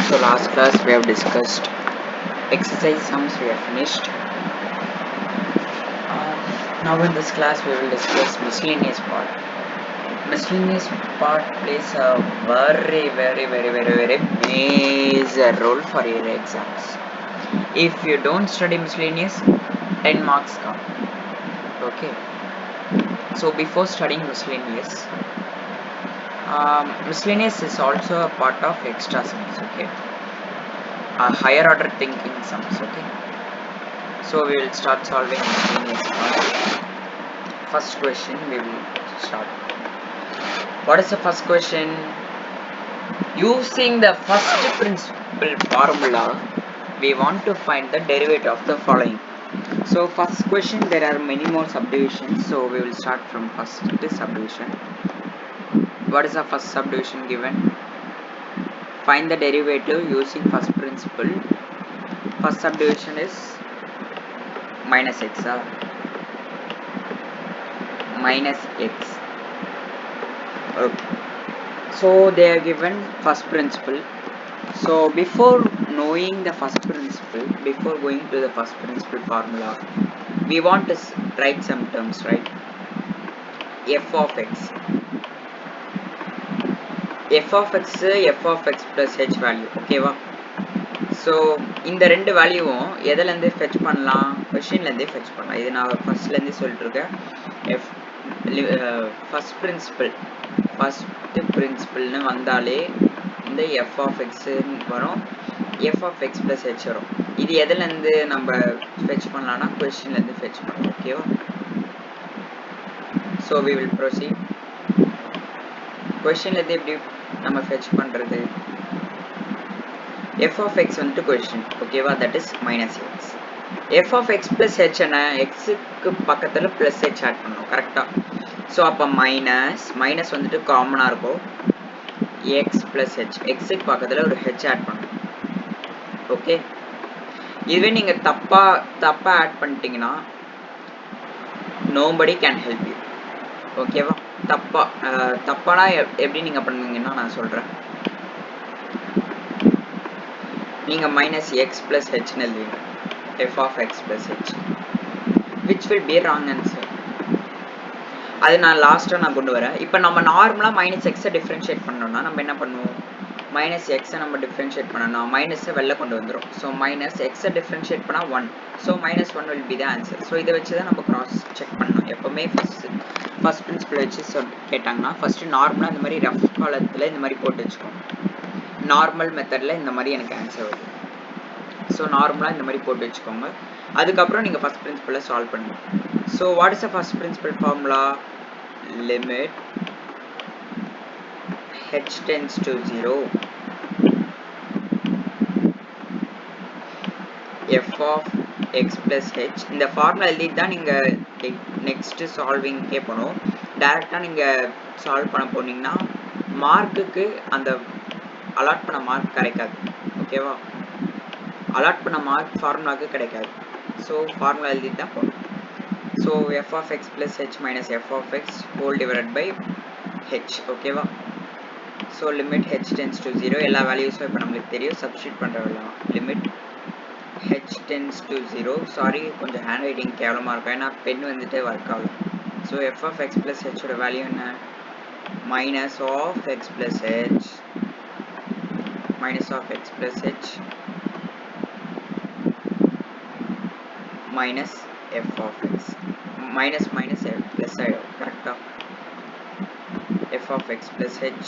So last class we have discussed exercise sums, we have finished. Now in this class we will discuss miscellaneous part. Miscellaneous part plays a very major role for your exams. If you don't study miscellaneous, 10 marks come. Okay. So before studying miscellaneous, miscellaneous is also a part of extra sums. Okay. Higher order thinking sums. Okay. So we will start solving miscellaneous part. First question we will start. What is the first question? Using the first principle formula, we want to find the derivative of the following. So first question, there are many more subdivisions, so we will start from first subdivision. What is the first subdivision given? Find the derivative using first principle. First subdivision is minus x, minus x. Okay. So they are given first principle. So before knowing the first principle, before going to the first principle formula, we want to write some terms, right? F of x. F of x plus h value. Okay வா? So இந்த ரெண்டு வேல்யூவும் எதுல இருந்து fetch பண்ணலாம்? கொஸ்டின்ல இருந்து fetch பண்ணலாம். இது நான் ஃபர்ஸ்ட்ல இருந்து சொல்லிட்டு இருக்கேன். ஃபர்ஸ்ட் பிரின்சிபல்னு வந்தாலே இந்த f of x வரும், f of x plus h வரும். இது எதுல இருந்து நம்ம fetch பண்ணலாம்னா கொஸ்டின்ல இருந்து fetch பண்ணலாம். ஓகேவா? So we will proceed. கொஸ்டின்ல இருந்து எப்படி நம்ம fetch பண்றது? f of x வந்துட்டு கொஸ்டின். ஓகேவா? that is minus x. f of x plus h என்ன? x க்கு பக்கத்துல plus h ஆட் பண்ணணும். கரெக்ட்டா? சோ அப்ப மைனஸ் வந்துட்டு காமனா இருக்கும். x plus h. x க்கு பக்கத்துல ஒரு h ஆட் பண்ணணும். ஓகே? இதுவே நீங்க தப்பா ஆட் பண்ணிட்டீங்கன்னா nobody can help you. ஓகேவா? தப்பானா எப்படி நீங்க பண்ணுவீங்கன்னா நான் சொல்றேன். நீங்க minus x plus h ன்னு எழுதுவீங்க. f of x plus h, which will be wrong answer. அது நான் லாஸ்டா கொண்டு வரேன். இப்போ நம்ம நார்மலா minus x டிஃபரன்ஷியேட் பண்ணோம்னா நம்ம என்ன பண்ணுவோம்? minus x நம்ம டிஃபரன்ஷியேட் பண்ணனும். மைனஸ் வெளில கொண்டு வந்துரும். சோ minus x டிஃபரன்ஷியேட் பண்ணா 1. So minus 1 will be the answer. So இத வச்சு தான் நம்ம கிராஸ் செக் பண்ணனும். எப்பவுமே ஃபர்ஸ்ட் பிரின்சிபல் வச்சு கேட்டாங்கன்னா ஃபர்ஸ்ட் நார்மலா இந்த மாதிரி ரஃப் காலத்துல இந்த மாதிரி போட்டு வெச்சுக்கோங்க. நார்மல் மெத்தட்ல இந்த மாதிரி எனக்கு ஆன்சர் வருது. சோ நார்மலா இந்த மாதிரி போட்டு வெச்சுக்கோங்க. அதுக்கு அப்புறம் நீங்க ஃபர்ஸ்ட் பிரின்சிபல்ல சால்வ் பண்ணுங்க. So what is the first principle formula? Limit h tends to 0 f of x plus h. இந்த ஃபார்முலா எழுதி தான் நீங்க நெக்ஸ்ட் சால்விங் போணும். டைரக்டா நீங்க சால்வ் பண்ண போனீங்கன்னா மார்க்குக்கு அந்த அலாட் பண்ண மார்க் கிடைக்காது. ஓகேவா? அலாட் பண்ண மார்க் ஃபார்முலாக்கு கிடைக்காது. சோ ஃபார்முலா எழுதி தான் போணும். So f of x plus h minus f of x whole divided by h. ஓகேவா? So limit h tends to 0. எல்லா வேல்யூஸும் இப்போ நமக்கு தெரியும். சப்ஸ்டிட்யூட் பண்றோம். Limit h tends to 0. Sorry கொஞ்சம் ஹேண்ட் ரைட்டிங் கேவலமா இருக்கும். ஏன்னா பென் வந்துட்டு ஒர்க் ஆகல. So f of x plus h ஓட வேல்யூ என்ன? minus of x plus h minus of x plus h minus f of x. minus plus side கரெக்ட்டா? f of x plus h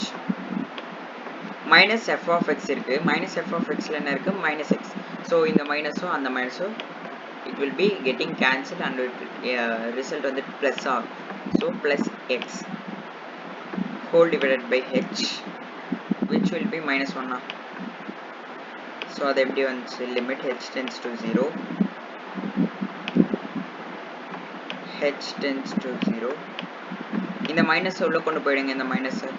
minus f of x இருக்கு. minus f of x ல என்ன இருக்கு? minus x. so இந்த மைனஸும் அந்த மைனஸும் it will be getting cancelled and result வந்து plus ஆகும். so plus x whole divided by h which will be minus 1. so அது எப்படி வந்துச்சு? limit h tends to 0 h tends to 0. இந்த மைனஸ் உள்ள கொண்டு போயிடுங்க.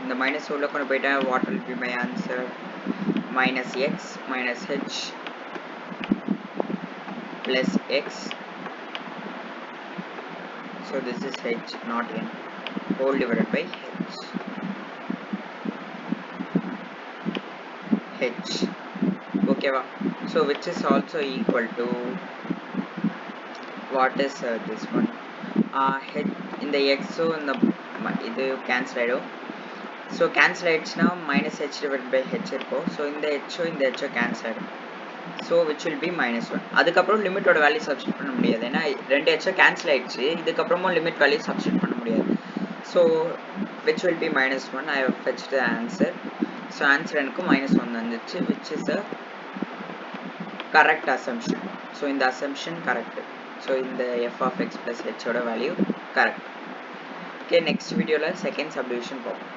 இந்த மைனஸ் உள்ள கொண்டு போயிட்டா what will be my answer? minus x minus h plus x. so this is h not n whole divided by h. ஓகேவா? So which is also equal to what is this one H, இந்த எக்ஸும் இந்த இது cancel ஆகிடும். So cancel ஆகிடுச்சுன்னா minus H divide by H இருக்கும். So இந்த ஹெச்சோ கேன்சல் ஆகிடும். So which will be -1. அதுக்கப்புறம் லிமிட்டோட வேல்யூ சப்ஸ்டியூட் பண்ண முடியாது, ஏன்னா 2 ஹெச்சோ கேன்சல் ஆகிடுச்சு. இதுக்கப்புறமும் லிமிட் வேல்யூ சப்ஸ்டியூட் பண்ண முடியாது. So which will be -1. I have fetched the answer. So answer எனக்கு -1 வந்துச்சு, which is a correct assumption. So இந்த அசம்ஷன் கரெக்ட். ஸோ இந்த f of x plus h ஓட வேல்யூ கரெக்ட். ஓகே, நெக்ஸ்ட் வீடியோவில் second subdivision பார்ப்போம்.